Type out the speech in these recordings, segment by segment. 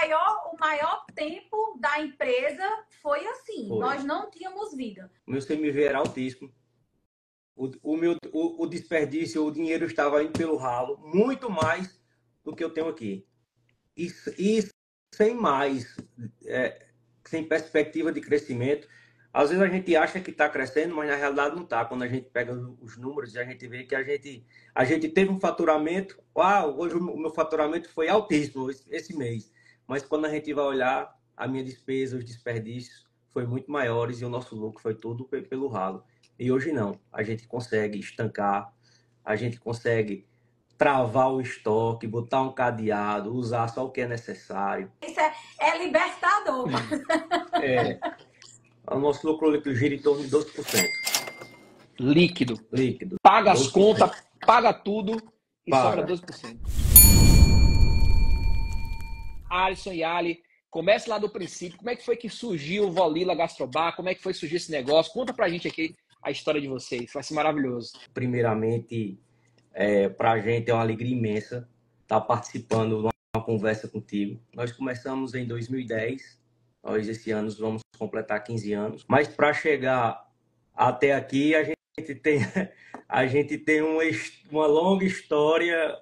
o maior tempo da empresa foi assim. Foi. Nós não tínhamos vida. O meu CMV era altíssimo. O desperdício, o dinheiro estava indo pelo ralo, muito mais do que eu tenho aqui. E sem mais, sem perspectiva de crescimento. Às vezes a gente acha que está crescendo, mas na realidade não está. Quando a gente pega os números e a gente vê que a gente teve um faturamento, hoje o meu faturamento foi altíssimo esse mês. Mas quando a gente vai olhar, a minha despesa, os desperdícios foi muito maiores e o nosso lucro foi todo pelo ralo. E hoje não. A gente consegue estancar, a gente consegue travar o estoque, botar um cadeado, usar só o que é necessário. Isso é libertador. O nosso lucro líquido gira em torno de 12%. Líquido. Líquido. Paga as 12%. contas, paga tudo e Paga. sobra 12%. Alisson e Ali, comece lá do princípio. Como é que foi que surgiu o Volila Gastrobar? Como é que foi surgir esse negócio? Conta pra gente aqui a história de vocês. Vai ser maravilhoso. Primeiramente, para a gente é uma alegria imensa estar participando de uma conversa contigo. Nós começamos em 2010. Nós, esse ano, vamos completar 15 anos. Mas para chegar até aqui, a gente tem uma longa história,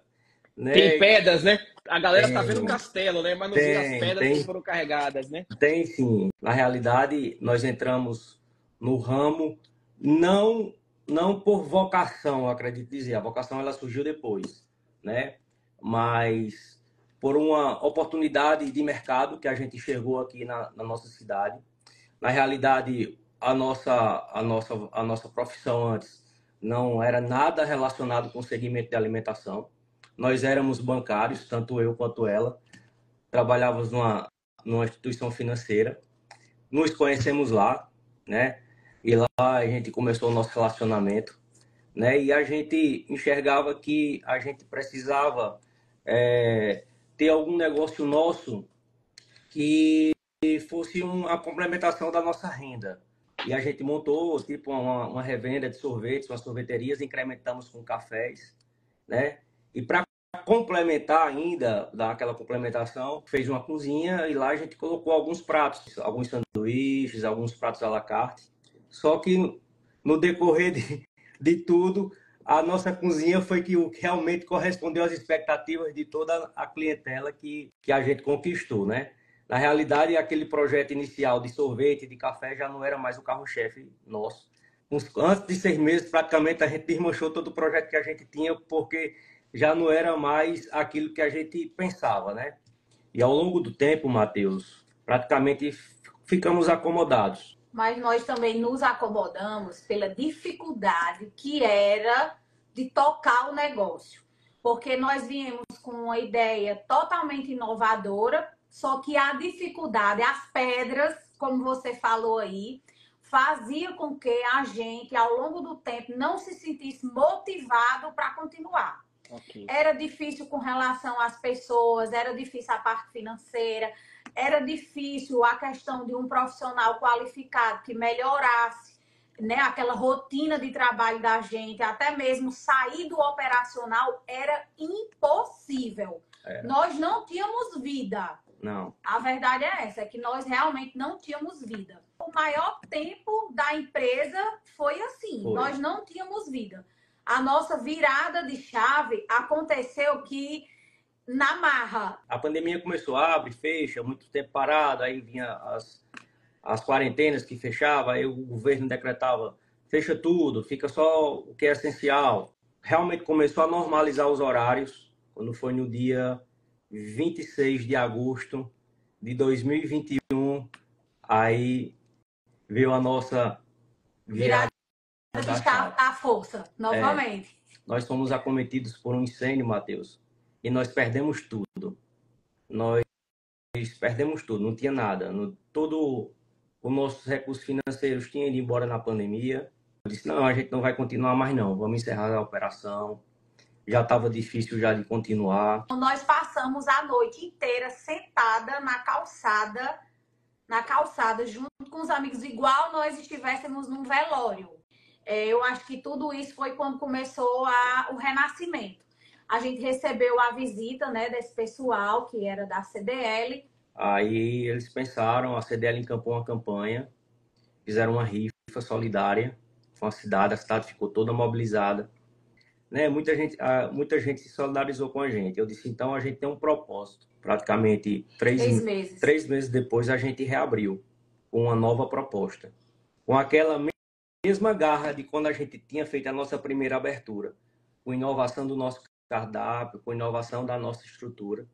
né? Tem pedras, né? A galera tá vendo o castelo, né? Mas não vê as pedras que foram carregadas, né? Tem sim. Na realidade, nós entramos no ramo não por vocação, eu acredito dizer. A vocação ela surgiu depois, né? Mas por uma oportunidade de mercado que a gente enxergou aqui na nossa cidade. Na realidade, a nossa profissão antes não era nada relacionado com o segmento de alimentação. Nós éramos bancários, tanto eu quanto ela. Trabalhávamos numa instituição financeira. Nos conhecemos lá, né? E lá a gente começou o nosso relacionamento, né? E a gente enxergava que a gente precisava ter algum negócio nosso que fosse a complementação da nossa renda. E a gente montou tipo uma revenda de sorvetes, umas sorveterias, incrementamos com cafés, né? E para complementar ainda, dar aquela complementação, fez uma cozinha e lá a gente colocou alguns pratos, alguns sanduíches, alguns pratos à la carte. Só que no decorrer de tudo, a nossa cozinha foi que realmente correspondeu às expectativas de toda a clientela que a gente conquistou, né? Na realidade, aquele projeto inicial de sorvete e de café já não era mais o carro-chefe nosso. Antes de 6 meses, praticamente, a gente desmanchou todo o projeto que a gente tinha, porque já não era mais aquilo que a gente pensava, né? E ao longo do tempo, Matheus, praticamente ficamos acomodados. Mas nós também nos acomodamos pela dificuldade que era de tocar o negócio. Porque nós viemos com uma ideia totalmente inovadora, só que a dificuldade, as pedras, como você falou aí, fazia com que a gente, ao longo do tempo, não se sentisse motivado para continuar. Okay. Era difícil com relação às pessoas, era difícil a parte financeira, era difícil a questão de um profissional qualificado que melhorasse, né, aquela rotina de trabalho da gente, até mesmo sair do operacional era impossível. Nós não tínhamos vida. Não. A verdade é essa, é que nós realmente não tínhamos vida. O maior tempo da empresa foi assim, nós não tínhamos vida. A nossa virada de chave aconteceu que na marra. A pandemia começou, abre, fecha, muito tempo parado, aí vinha as quarentenas que fechava, aí o governo decretava, fecha tudo, fica só o que é essencial. Realmente começou a normalizar os horários, quando foi no dia 26 de agosto de 2021, aí veio a nossa virada de chave à força, novamente. Nós fomos acometidos por um incêndio, Matheus, e nós perdemos tudo. Nós perdemos tudo, não tinha nada. Todo os nossos recursos financeiros tinham ido embora na pandemia. Eu disse, não, a gente não vai continuar mais não, vamos encerrar a operação. Já estava difícil já de continuar. Nós passamos a noite inteira sentada na calçada, junto com os amigos, igual nós estivéssemos num velório. Eu acho que tudo isso foi quando começou o renascimento. A gente recebeu a visita, né, desse pessoal que era da CDL Aí eles pensaram, a CDL encampou uma campanha, fizeram uma rifa solidária com a cidade ficou toda mobilizada, né? Muita gente se solidarizou com a gente. Eu disse, então a gente tem um propósito. Praticamente 3 meses. 3 meses depois a gente reabriu com uma nova proposta, com aquela mesma garra de quando a gente tinha feito a nossa primeira abertura, com inovação do nosso cardápio, com inovação da nossa estrutura.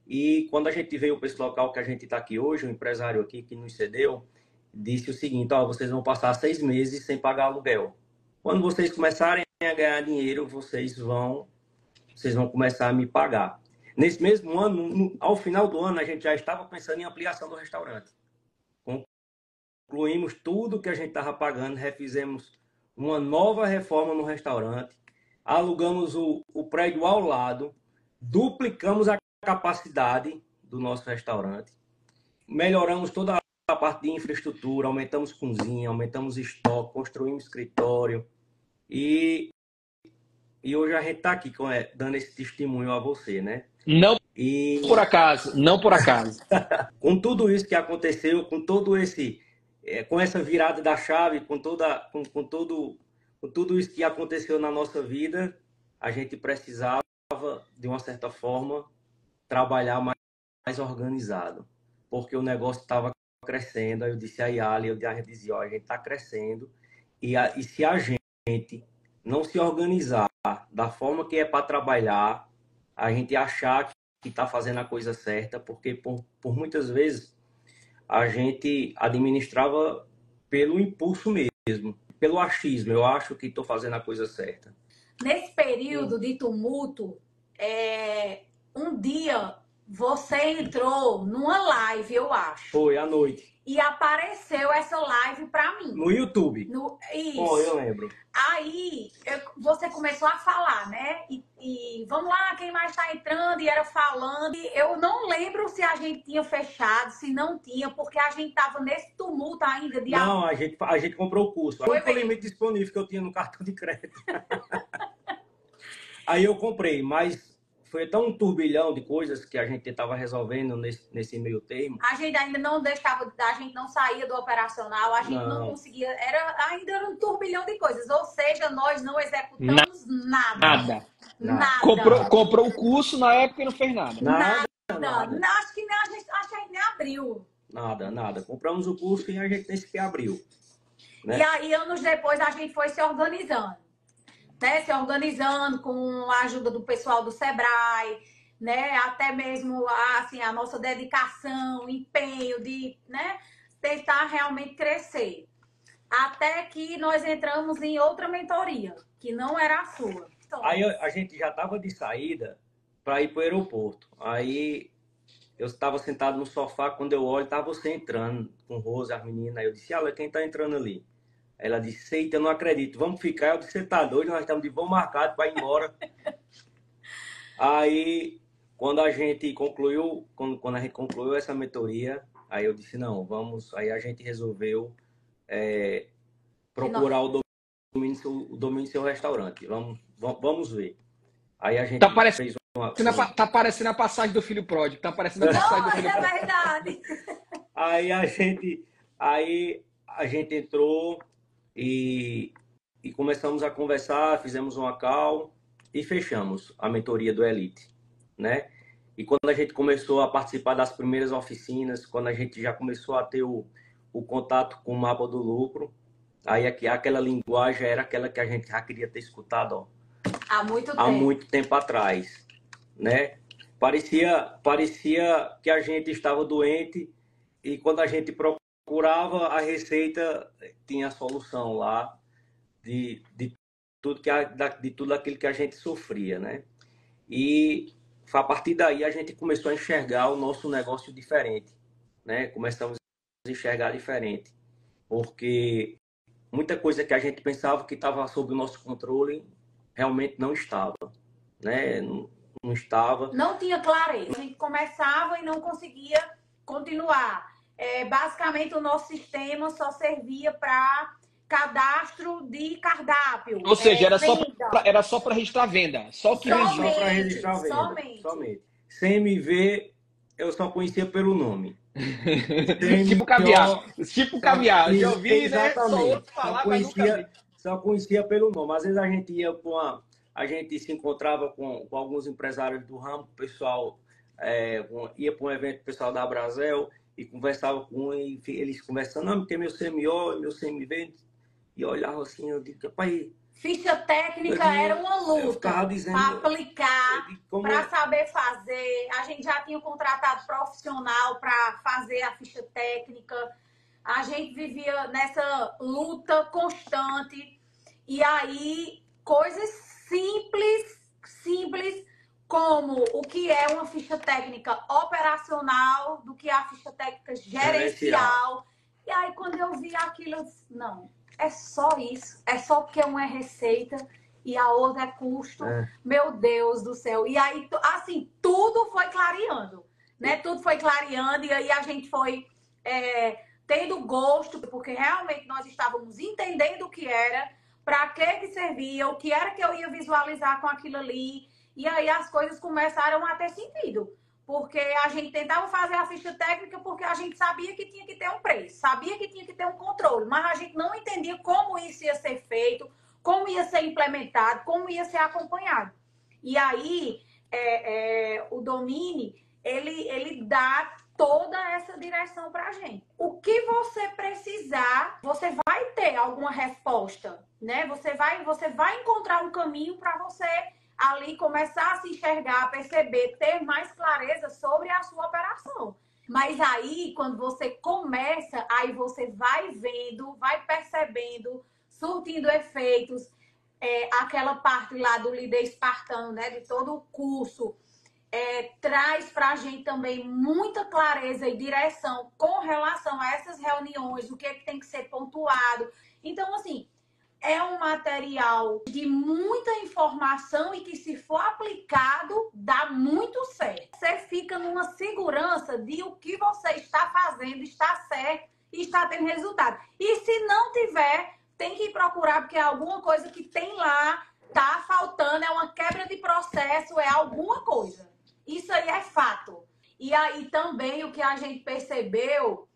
E quando a gente veio para esse local que a gente está aqui hoje, o empresário aqui que nos cedeu, disse o seguinte, ó, vocês vão passar 6 meses sem pagar aluguel. Quando vocês começarem a ganhar dinheiro, vocês vão começar a me pagar. Nesse mesmo ano, ao final do ano, a gente já estava pensando em ampliação do restaurante. Concluímos tudo que a gente estava pagando, refizemos uma nova reforma no restaurante, alugamos o prédio ao lado, duplicamos a capacidade do nosso restaurante, melhoramos toda a parte de infraestrutura, aumentamos cozinha, aumentamos estoque, construímos escritório e hoje a gente está aqui dando esse testemunho a você, né? Não por acaso, não por acaso. Com tudo isso que aconteceu, com todo com essa virada da chave, com tudo isso que aconteceu na nossa vida, a gente precisava, de uma certa forma, trabalhar mais organizado, porque o negócio estava crescendo. Aí eu disse a Yali, eu dizia, ó, a gente está crescendo, e se a gente não se organizar da forma que é para trabalhar, a gente achar que está fazendo a coisa certa, porque por muitas vezes a gente administrava pelo impulso mesmo, pelo achismo. Eu acho que estou fazendo a coisa certa. Nesse período de tumulto, um dia você entrou numa live, eu acho. Foi, à noite. E apareceu essa live pra mim. No YouTube. Isso. Pô, eu lembro. Aí, você começou a falar, né? E vamos lá, quem mais tá entrando? E era falando. E eu não lembro se a gente tinha fechado, se não tinha, porque a gente tava nesse tumulto ainda. Não, a gente comprou o curso. Foi o limite disponível que eu tinha no cartão de crédito. Aí eu comprei, mas foi tão um turbilhão de coisas que a gente estava resolvendo nesse meio termo. A gente ainda não deixava, a gente não saía do operacional, a gente não conseguia, ainda era um turbilhão de coisas. Ou seja, nós não executamos nada. Comprou o curso na época e não fez nada. Nada. Acho que a gente nem abriu. Nada. Compramos o curso e a gente nem sequer abriu. Né? E aí, anos depois, a gente foi se organizando. Né, se organizando com a ajuda do pessoal do Sebrae, né, até mesmo assim, a nossa dedicação, empenho de, né, tentar realmente crescer. Até que nós entramos em outra mentoria, que não era a sua. Então, aí a gente já estava de saída para ir para o aeroporto. Aí eu estava sentado no sofá, quando eu olho, estava você entrando com Rosa, as meninas. Aí eu disse, olha, quem está entrando ali? Ela disse, eita, eu não acredito, vamos ficar. Eu disse, você tá doido? Nós estamos de voo marcado para ir embora. Aí, quando a gente concluiu essa mentoria, aí eu disse, não, vamos. Aí a gente resolveu procurar o domínio do seu restaurante. Vamos ver. Aí a gente fez uma... Tá parecendo a passagem do filho pródigo. Tá parecendo a passagem do filho pródigo. É verdade. Aí a gente entrou... E começamos a conversar, fizemos uma call e fechamos a mentoria do Elite, né? E quando a gente começou a participar das primeiras oficinas, quando a gente já começou a ter o contato com o mapa do lucro, aí aquela linguagem era aquela que a gente já queria ter escutado, ó, há muito tempo atrás, né? Parecia que a gente estava doente e quando a gente procurava a receita, tinha a solução lá de tudo aquilo que a gente sofria, né? E a partir daí a gente começou a enxergar o nosso negócio diferente, né? Começamos a enxergar diferente, porque muita coisa que a gente pensava que estava sob o nosso controle realmente não estava, né? Não estava. Não tinha clareza. A gente começava e não conseguia continuar. Basicamente, o nosso sistema só servia para cadastro de cardápio. Ou seja, era só para registrar a venda. Só que só para registrar a venda. Somente. CMV eu só conhecia pelo nome. Tipo caviar. CMO, Tipo caviar. Já ouvi, né? Só exatamente. outro falar, mas nunca vi. Só conhecia pelo nome. Às vezes a gente ia a gente se encontrava com alguns empresários do ramo, o pessoal ia para um evento, o pessoal da Brasel, e conversava com um, e eles conversando, não, porque meu CMO, meu CMV, e eu olhava assim, eu digo, pai. Ficha técnica era uma luta para aplicar, para saber fazer. A gente já tinha contratado profissional para fazer a ficha técnica. A gente vivia nessa luta constante. E aí, coisas simples, como o que é uma ficha técnica operacional, do que é a ficha técnica gerencial. E aí, quando eu vi aquilo, eu disse, não, é só isso. É só porque uma é receita e a outra é custo. Meu Deus do céu. E aí, assim, tudo foi clareando, né? Tudo foi clareando e aí a gente foi tendo gosto, porque realmente nós estávamos entendendo o que era, para que servia, o que era que eu ia visualizar com aquilo ali. E aí as coisas começaram a ter sentido. Porque a gente tentava fazer a ficha técnica porque a gente sabia que tinha que ter um preço, sabia que tinha que ter um controle, mas a gente não entendia como isso ia ser feito, como ia ser implementado, como ia ser acompanhado. E aí, o Domine, ele dá toda essa direção para a gente. O que você precisar, você vai ter alguma resposta, né? Você vai encontrar um caminho para você ali começar a se enxergar, perceber, ter mais clareza sobre a sua operação. Mas aí, quando você começa, aí você vai vendo, vai percebendo, surtindo efeitos, aquela parte lá do líder espartano, né, de todo o curso, traz para a gente também muita clareza e direção com relação a essas reuniões, o que é que tem que ser pontuado. Então, assim, é um material de muita informação e que, se for aplicado, dá muito certo. Você fica numa segurança de o que você está fazendo está certo e está tendo resultado. E se não tiver, tem que ir procurar, porque é alguma coisa que tem lá, tá faltando, é uma quebra de processo, é alguma coisa. Isso aí é fato. E aí também o que a gente percebeu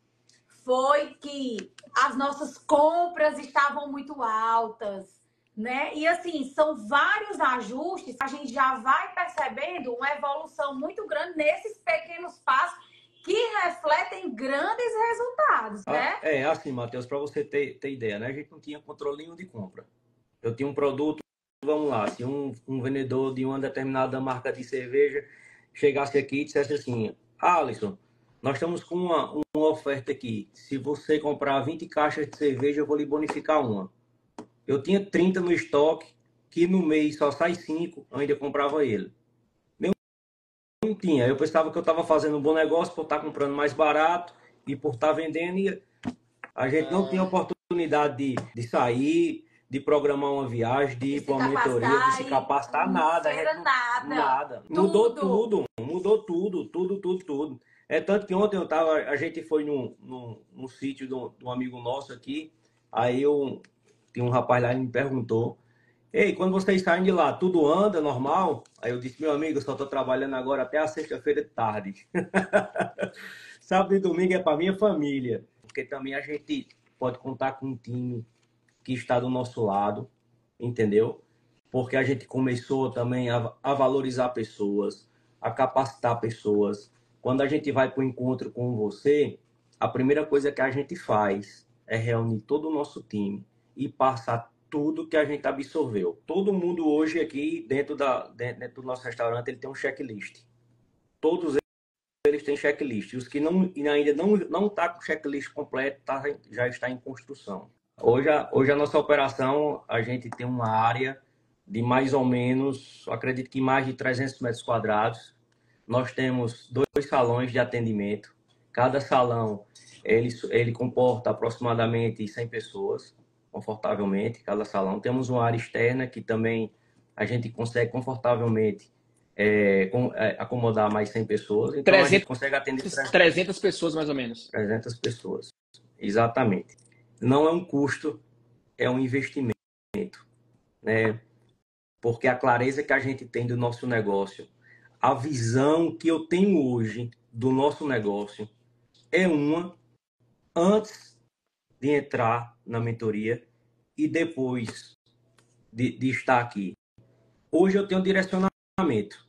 foi que as nossas compras estavam muito altas, né? E assim, são vários ajustes, a gente já vai percebendo uma evolução muito grande nesses pequenos passos que refletem grandes resultados, né? Assim, Matheus, para você ter ideia, né? A gente não tinha controle nenhum de compra. Eu tinha um produto, vamos lá, se um vendedor de uma determinada marca de cerveja chegasse aqui e dissesse assim, Alisson, nós estamos com uma oferta aqui. Se você comprar 20 caixas de cerveja, eu vou lhe bonificar uma. Eu tinha 30 no estoque, que no mês só sai 5, eu ainda comprava ele. Não tinha. Eu pensava que eu estava fazendo um bom negócio por estar comprando mais barato e por estar vendendo. E a gente não tinha oportunidade de sair, de programar uma viagem, de ir para uma mentoria, de se capacitar, nada. Nada. Mudou tudo. É tanto que ontem a gente foi num sítio de um amigo nosso aqui, aí tinha um rapaz lá e me perguntou, ei, quando vocês saem de lá, tudo anda normal? Aí eu disse, meu amigo, eu só estou trabalhando agora até a sexta-feira de tarde. Sábado e domingo é para minha família, porque também a gente pode contar com um time que está do nosso lado, entendeu? Porque a gente começou também a valorizar pessoas, a capacitar pessoas. Quando a gente vai para o encontro com você, a primeira coisa que a gente faz é reunir todo o nosso time e passar tudo que a gente absorveu. Todo mundo hoje aqui dentro do nosso restaurante, ele tem um checklist. Todos eles têm checklist. Os que ainda não tá com o checklist completo, já está em construção. Hoje a nossa operação, a gente tem uma área de mais ou menos, acredito que mais de 300 metros quadrados. Nós temos 2 salões de atendimento. Cada salão, ele comporta aproximadamente 100 pessoas, confortavelmente, cada salão. Temos uma área externa que também a gente consegue confortavelmente acomodar mais 100 pessoas. Então, 300, a gente consegue atender 300 pessoas, mais ou menos. 300 pessoas, exatamente. Não é um custo, é um investimento, né? Porque a clareza que a gente tem do nosso negócio, a visão que eu tenho hoje do nosso negócio é uma antes de entrar na mentoria e depois de estar aqui. Hoje eu tenho direcionamento.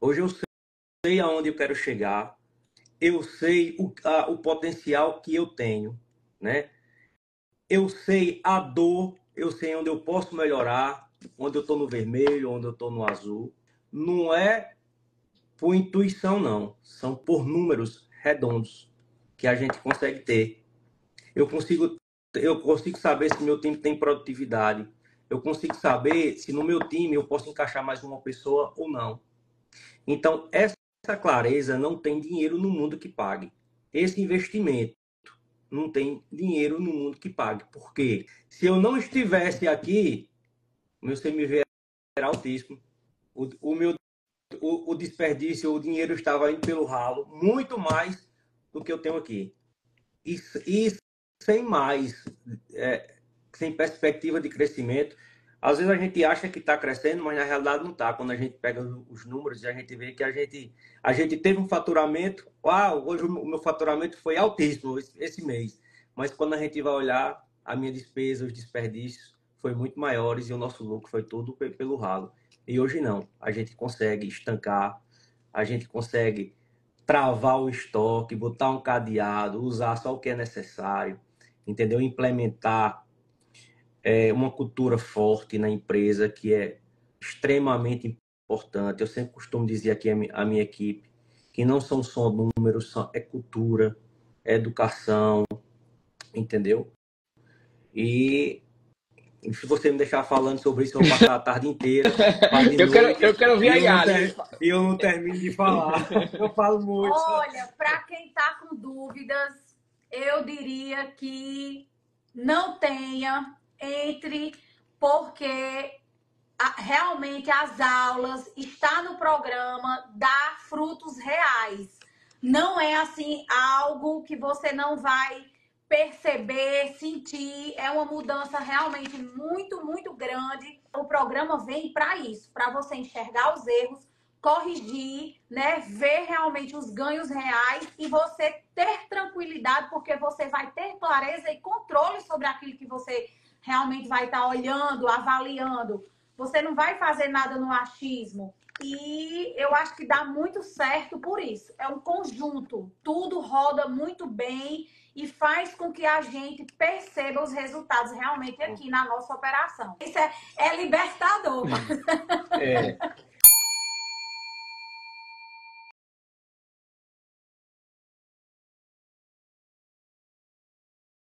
Hoje eu sei aonde eu quero chegar. Eu sei o potencial que eu tenho, né? Eu sei a dor, eu sei onde eu posso melhorar, onde eu estou no vermelho, onde eu estou no azul. Não é por intuição, não. São por números redondos que a gente consegue ter. Eu consigo saber se meu time tem produtividade. Eu consigo saber se no meu time eu posso encaixar mais uma pessoa ou não. Então, essa clareza não tem dinheiro no mundo que pague. Esse investimento não tem dinheiro no mundo que pague. Por quê? Se eu não estivesse aqui, o meu CMV era altíssimo. O desperdício, o dinheiro estava indo pelo ralo, muito mais do que eu tenho aqui. E sem mais, sem perspectiva de crescimento. Às vezes a gente acha que está crescendo, mas na realidade não está. Quando a gente pega os números e a gente vê que a gente teve um faturamento, hoje o meu faturamento foi altíssimo esse mês. Mas quando a gente vai olhar, a minha despesa, os desperdícios foi muito maiores e o nosso lucro foi tudo pelo ralo. E hoje não. A gente consegue estancar, a gente consegue travar o estoque, botar um cadeado, usar só o que é necessário, entendeu? Implementar uma cultura forte na empresa, que é extremamente importante. Eu sempre costumo dizer aqui à minha equipe que não são só números, é cultura, é educação, entendeu? E se você me deixar falando sobre isso, eu vou passar a tarde inteira, de noite, eu quero ver a Yali. e eu não termino de falar. Eu falo muito. Olha, para quem está com dúvidas, eu diria que não tenha, entre, porque realmente as aulas, está no programa, dá frutos reais. Não é assim algo que você não vai perceber, sentir. É uma mudança realmente muito, muito grande. O programa vem para isso, para você enxergar os erros, corrigir, né? Ver realmente os ganhos reais e você ter tranquilidade, porque você vai ter clareza e controle sobre aquilo que você realmente vai estar olhando, avaliando. Você não vai fazer nada no achismo. E eu acho que dá muito certo por isso. É um conjunto. Tudo roda muito bem e faz com que a gente perceba os resultados realmente aqui na nossa operação. Isso é libertador.